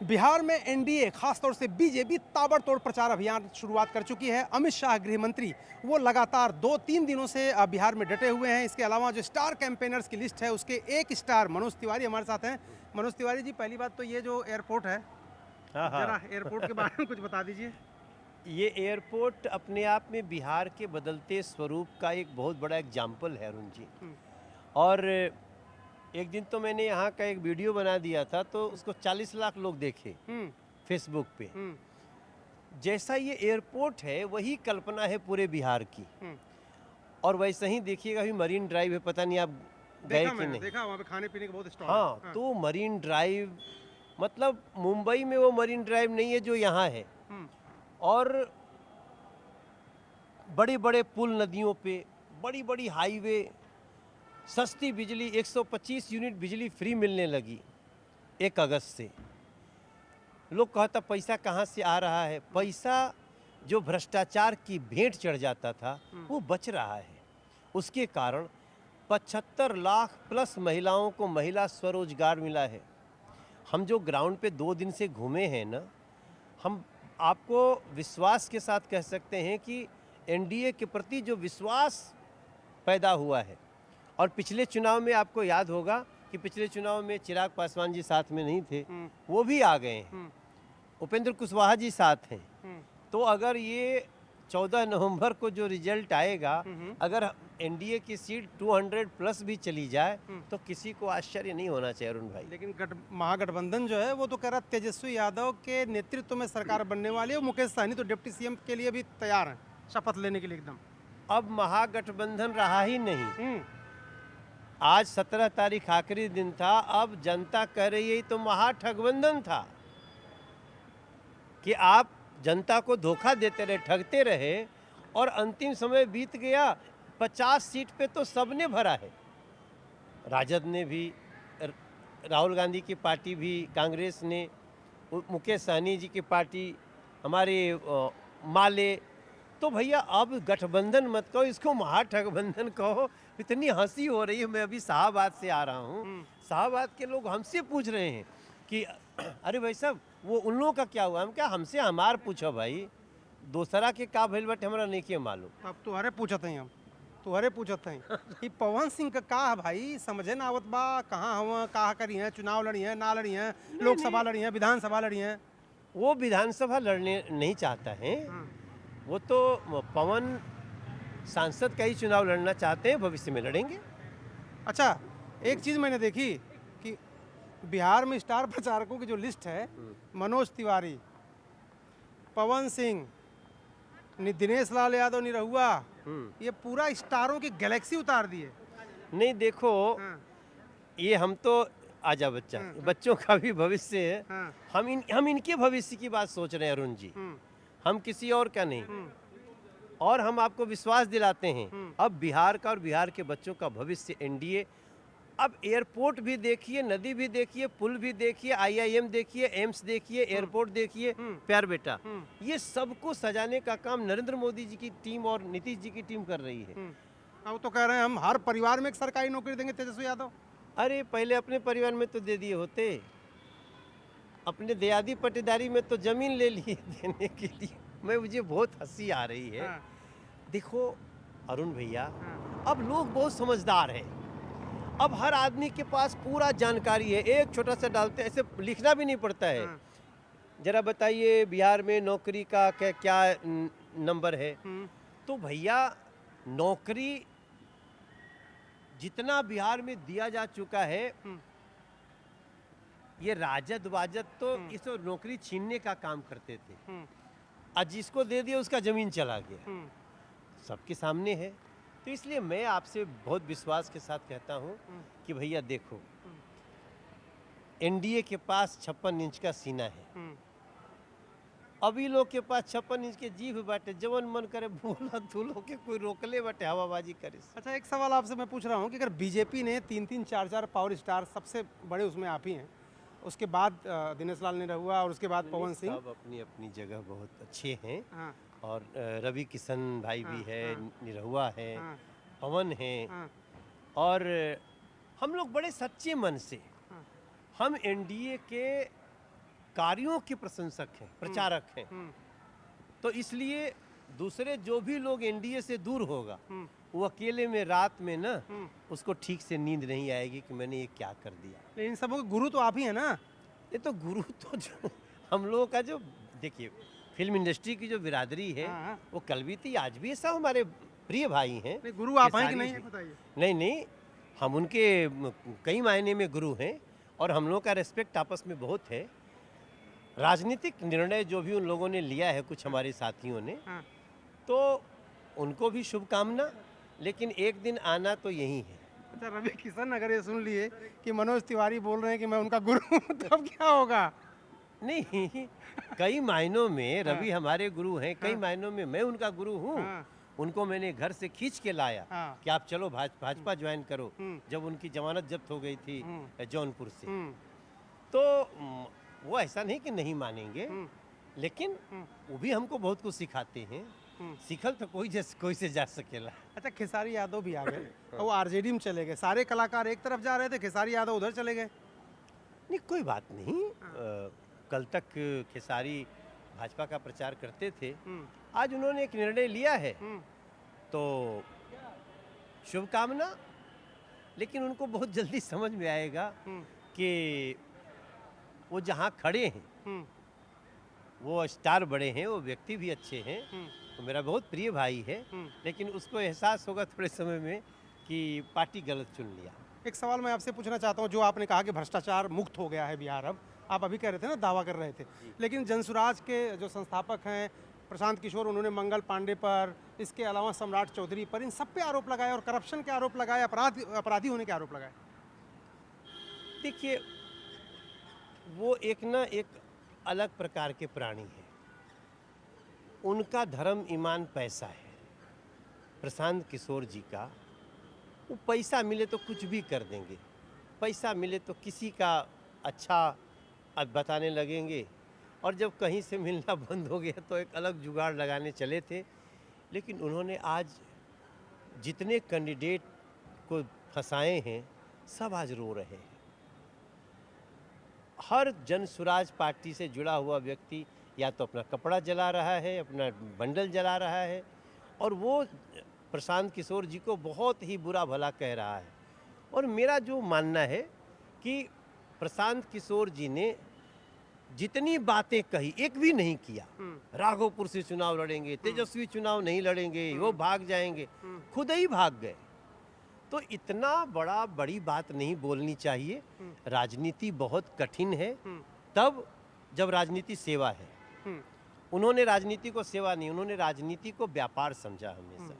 बिहार में एनडीए खासतौर से बीजेपी ताबड़तोड़ प्रचार अभियान शुरुआत कर चुकी है। अमित शाह गृह मंत्री वो लगातार 2-3 दिनों से बिहार में डटे हुए हैं। इसके अलावा जो स्टार कैंपेनर्स की लिस्ट है उसके एक स्टार मनोज तिवारी हमारे साथ हैं। मनोज तिवारी जी, पहली बात तो ये जो एयरपोर्ट है, जरा एयरपोर्ट के बारे में कुछ बता दीजिए। ये एयरपोर्ट अपने आप में बिहार के बदलते स्वरूप का एक बहुत बड़ा एग्जाम्पल है अरुण जी। और एक दिन तो मैंने यहाँ का एक वीडियो बना दिया था तो उसको 40 लाख लोग देखे फेसबुक पे। जैसा ये एयरपोर्ट है वही कल्पना है पूरे बिहार की। और वैसे ही देखिएगा अभी मरीन ड्राइव है, पता नहीं आप गए कि नहीं। देखा वहाँ पे खाने पीने के बहुत स्टॉल हाँ, है। तो मरीन ड्राइव मतलब मुंबई में वो मरीन ड्राइव नहीं है जो यहाँ है। और बड़े बड़े पुल नदियों पे, बड़ी बड़ी हाईवे, सस्ती बिजली, 125 यूनिट बिजली फ्री मिलने लगी 1 अगस्त से। लोग कहता पैसा कहाँ से आ रहा है। पैसा जो भ्रष्टाचार की भेंट चढ़ जाता था वो बच रहा है। उसके कारण 75 लाख प्लस महिलाओं को महिला स्वरोजगार मिला है। हम जो ग्राउंड पे 2 दिन से घूमे हैं ना, हम आपको विश्वास के साथ कह सकते हैं कि एनडीए के प्रति जो विश्वास पैदा हुआ है। और पिछले चुनाव में आपको याद होगा कि पिछले चुनाव में चिराग पासवान जी साथ में नहीं थे, वो भी आ गए हैं। उपेंद्र कुशवाहा जी साथ हैं। तो अगर ये 14 नवंबर को जो रिजल्ट आएगा, अगर एनडीए की सीट 200 प्लस भी चली जाए तो किसी को आश्चर्य नहीं होना चाहिए अरुण भाई। लेकिन महागठबंधन जो है वो तो कह रहा तेजस्वी यादव के नेतृत्व में सरकार बनने वाली है। मुकेश सहनी तो डिप्टी सीएम के लिए भी तैयार हैं, शपथ लेने के लिए एकदम। अब महागठबंधन रहा ही नहीं। आज 17 तारीख आखिरी दिन था। अब जनता कह रही है तो महाठगबंधन था कि आप जनता को धोखा देते रहे, ठगते रहे और अंतिम समय बीत गया। 50 सीट पे तो सबने भरा है। राजद ने भी, राहुल गांधी की पार्टी भी, कांग्रेस ने, मुकेश सहनी जी की पार्टी, हमारे माले। तो भैया अब गठबंधन मत कहो, इसको महाठगबंधन कहो। इतनी हंसी हो रही है। मैं अभी शाहबाद से आ रहा हूँ। शाहबाद के लोग हमसे पूछ रहे हैं कि अरे भाई साहब वो उन लोगों का क्या हुआ। हम क्या, हमसे हमार पूछो भाई, दूसरा के का भइल बट हमरा नहीं के मालूम। अब तुम्हारे पूछत हैं, हम तुम्हारे पूछत हैं कि पवन सिंह का का है भाई, समझे ना आवत बा। कहाँ हम कहा करी हैं, चुनाव लड़ी हैं ना लड़ी हैं, लोकसभा लड़ी हैं, विधानसभा लड़ी हैं। वो विधानसभा लड़ने नहीं चाहता है। वो तो पवन सांसद का ही चुनाव लड़ना चाहते हैं, भविष्य में लड़ेंगे। अच्छा, एक चीज़ मैंने देखी कि बिहार में स्टार प्रचारकों की जो लिस्ट है, मनोज तिवारी, पवन सिंह, दिनेश लाल यादव, निरहुआ, ये पूरा स्टारों की गैलेक्सी उतार दी है। नहीं देखो, ये हम तो आजा बच्चा, बच्चों का भी भविष्य है। हम इनके भविष्य की बात सोच रहे हैं अरुण जी, हम किसी और का नहीं। और हम आपको विश्वास दिलाते हैं अब बिहार का और बिहार के बच्चों का भविष्य एनडीए। अब एयरपोर्ट भी देखिए, नदी भी देखिए, पुल भी देखिए, आईआईएम देखिए, एम्स देखिए, एयरपोर्ट देखिए। प्यार बेटा, ये सबको सजाने का काम नरेंद्र मोदी जी की टीम और नीतीश जी की टीम कर रही है। अब तो कह रहे हैं हम हर परिवार में एक सरकारी नौकरी देंगे तेजस्वी यादव। अरे पहले अपने परिवार में तो दे दिए होते। अपने दयादी पट्टेदारी में तो जमीन ले लिए देने के लिए। मुझे बहुत हंसी आ रही है। देखो अरुण भैया, अब लोग बहुत समझदार हैं। अब हर आदमी के पास पूरा जानकारी है। एक छोटा सा डालते, ऐसे लिखना भी नहीं पड़ता है। जरा बताइए बिहार में नौकरी का क्या नंबर है। तो भैया नौकरी जितना बिहार में दिया जा चुका है, ये राजद वाजद तो इस नौकरी छीनने का काम करते थे। आज जिसको दे दिया उसका जमीन चला गया, सबके सामने है। तो इसलिए मैं आपसे बहुत विश्वास के साथ कहता हूं कि भैया देखो, एनडीए के पास 56 इंच का सीना है। अभी लोग के पास 56 इंच के जीभ बाटे, जवन मन करे बोला तू लोग के कोई रोकले बाटे हवाबाजी करे। अच्छा, एक सवाल आपसे मैं पूछ रहा हूँ कि अगर बीजेपी ने 3-3, 4-4 पावर स्टार, सबसे बड़े उसमें आप ही हैं, उसके बाद दिनेश लाल निरहुआ और उसके बाद पवन सिंह, सब अपनी अपनी जगह बहुत अच्छे हैं। और रवि किशन भाई भी है, निरहुआ है, पवन है। और हम लोग बड़े सच्चे मन से हम एनडीए के कार्यों के प्रशंसक हैं, प्रचारक हैं। तो इसलिए दूसरे जो भी लोग एनडीए से दूर होगा, वो अकेले में रात में ना उसको ठीक से नींद नहीं आएगी कि मैंने ये क्या कर दिया। लेकिन सबको गुरु तो आप ही है ना। ये तो गुरु तो जो हम लोगों का जो देखिए फिल्म इंडस्ट्री की जो बिरादरी है हाँ। वो कल भी थी आज भी है, सब हमारे प्रिय भाई हैं। नहीं, गुरु आप हैं कि खेसारी नहीं जी। है बताइए। नहीं नहीं, हम उनके कई मायने में गुरु हैं और हम लोगों का रेस्पेक्ट आपस में बहुत है। राजनीतिक निर्णय जो भी उन लोगों ने लिया है, कुछ हमारे साथियों ने, हाँ। तो उनको भी शुभकामना, लेकिन एक दिन आना तो यही है। अच्छा, रवि किशन अगर ये सुन लिए कि मनोज तिवारी बोल रहे हैं कि मैं उनका गुरु हूँ, तब क्या होगा? नहीं, कई मायनों में रवि हमारे गुरु हैं, कई मायनों में मैं उनका गुरु हूँ। हाँ। उनको मैंने घर से खींच के लाया हाँ। कि आप चलो भाजपा ज्वाइन करो, जब उनकी जमानत जब्त हो गई थी जौनपुर से। तो वो ऐसा नहीं कि नहीं मानेंगे, लेकिन वो भी हमको बहुत कुछ सिखाते हैं। सीखल तो कोई से जा सकेला। अच्छा, खेसारी यादव भी आ गए और वो आरजेडी में चले गए। सारे कलाकार एक तरफ जा रहे थे, खेसारी यादव उधर चले गए। नहीं, कोई बात नहीं। कल तक खेसारी भाजपा का प्रचार करते थे, आज उन्होंने एक निर्णय लिया है तो शुभकामना, लेकिन उनको बहुत जल्दी समझ में आएगा कि वो जहाँ खड़े हैं वो स्टार बड़े हैं, वो व्यक्ति भी अच्छे हैं, तो मेरा बहुत प्रिय भाई है, लेकिन उसको एहसास होगा थोड़े समय में कि पार्टी गलत चुन लिया। एक सवाल मैं आपसे पूछना चाहता हूँ, जो आपने कहा कि भ्रष्टाचार मुक्त हो गया है बिहार, अब आप अभी कह रहे थे ना, दावा कर रहे थे, लेकिन जनसुराज के जो संस्थापक हैं प्रशांत किशोर, उन्होंने मंगल पांडे पर, इसके अलावा सम्राट चौधरी पर, इन सब पे आरोप लगाए और करप्शन के आरोप लगाए, अपराधी होने के आरोप लगाए। देखिए, वो एक अलग प्रकार के प्राणी हैं, उनका धर्म ईमान पैसा है। प्रशांत किशोर जी का वो पैसा मिले तो कुछ भी कर देंगे, पैसा मिले तो किसी का अच्छा अब बताने लगेंगे, और जब कहीं से मिलना बंद हो गया तो एक अलग जुगाड़ लगाने चले थे। लेकिन उन्होंने आज जितने कैंडिडेट को फंसाए हैं, सब आज रो रहे हैं। हर जनसुराज पार्टी से जुड़ा हुआ व्यक्ति या तो अपना कपड़ा जला रहा है, अपना बंडल जला रहा है, और वो प्रशांत किशोर जी को बहुत ही बुरा भला कह रहा है। और मेरा जो मानना है कि प्रशांत किशोर जी ने जितनी बातें कही, एक भी नहीं किया। राघोपुर से चुनाव लड़ेंगे, तेजस्वी चुनाव नहीं लड़ेंगे, वो भाग जाएंगे, खुद ही भाग गए। तो इतना बड़ी बात नहीं बोलनी चाहिए। राजनीति बहुत कठिन है, तब जब राजनीति सेवा है। उन्होंने राजनीति को सेवा नहीं, उन्होंने राजनीति को व्यापार समझा हमेशा।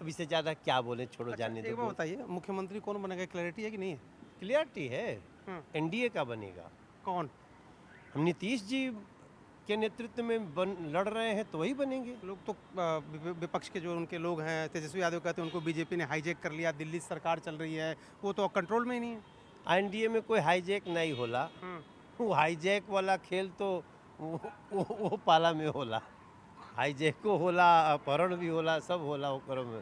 अब इससे ज़्यादा क्या बोले, छोड़ो। अच्छा, जाने एक दो। बात बताइए, मुख्यमंत्री कौन बनेगा, क्लैरिटी है कि नहीं है? क्लियरिटी है, एनडीए का बनेगा। कौन? हम नीतीश जी के नेतृत्व में लड़ रहे हैं तो वही बनेंगे। लोग तो विपक्ष के जो उनके लोग हैं, तेजस्वी यादव कहते हैं उनको बीजेपी ने हाईजैक कर लिया, दिल्ली सरकार चल रही है, वो तो कंट्रोल में ही नहीं है। एनडीए में कोई हाईजैक नहीं होला। वो हाईजैक वाला खेल तो वो पाला में होला, हाईजैको होला, अपहरण भी होला, सब होला ओकरों में।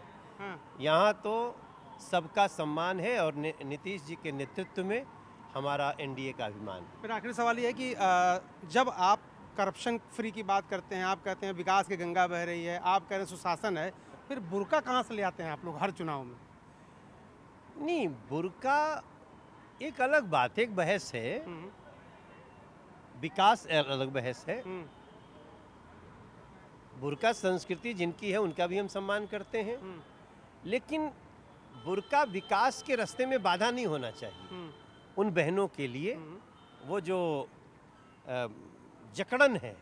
यहाँ तो सबका सम्मान है और नीतीश जी के नेतृत्व में हमारा एनडीए का अभिमान है। मेरा आखिरी सवाल ये है कि जब आप करप्शन फ्री की बात करते हैं, आप कहते हैं विकास की गंगा बह रही है, आप कह रहे हैं सुशासन है, फिर बुर्का कहाँ से ले आते हैं आप लोग हर चुनाव में? नहीं, बुर्का एक अलग बात है, एक बहस है, विकास अलग बहस है। बुर्का संस्कृति जिनकी है उनका भी हम सम्मान करते हैं, लेकिन बुर्का विकास के रास्ते में बाधा नहीं होना चाहिए। उन बहनों के लिए वो जो जकड़न है,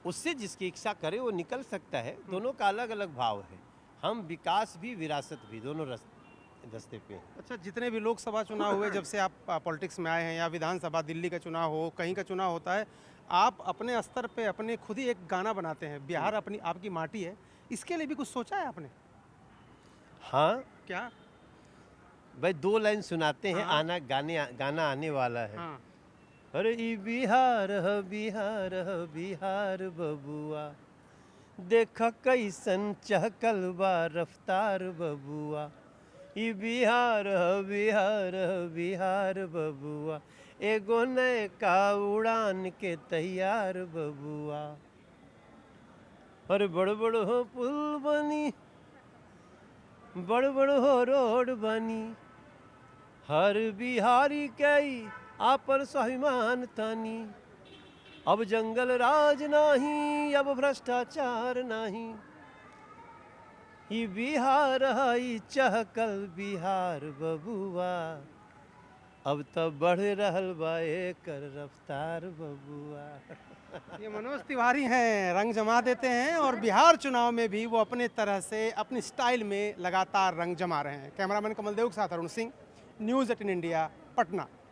उससे जिसकी इच्छा करे वो निकल सकता है। दोनों का अलग अलग भाव है। हम विकास भी विरासत भी दोनों रास्ते पे हैं। अच्छा, जितने भी लोकसभा चुनाव हुए जब से आप पॉलिटिक्स में आए हैं, या विधानसभा दिल्ली का चुनाव हो, कहीं का चुनाव होता है, आप अपने स्तर पे अपने खुद ही एक गाना बनाते हैं, बिहार अपनी आपकी माटी है, इसके लिए भी कुछ सोचा है आपने? हाँ, क्या भाई 2 लाइन सुनाते हैं। गाना आने वाला है। हाँ। अरे ई बिहार ह बिहार ह बिहार बबुआ, देखा कैसन चहकल बा रफ्तार बबुआ। ई बिहार ह बिहार ह बिहार बबुआ, एगो नए का उड़ान के तैयार बबुआ। और बड़ बड़ हो पुल बनी, बड़ बड़ हो रोड बनी, हर बिहारी कई आपन स्वाभिमान तानी। अब जंगल राज नाही, अब भ्रष्टाचार नाही, ई बिहार हई चहकल बिहार बबुआ। अब तब बढ़ रहल बा एकर रफ्तार बबुआ। ये मनोज तिवारी हैं, रंग जमा देते हैं और बिहार चुनाव में भी वो अपने तरह से अपनी स्टाइल में लगातार रंग जमा रहे हैं। कैमरामैन कमल देव के साथ अरुण सिंह, न्यूज़ 18 इंडिया, पटना।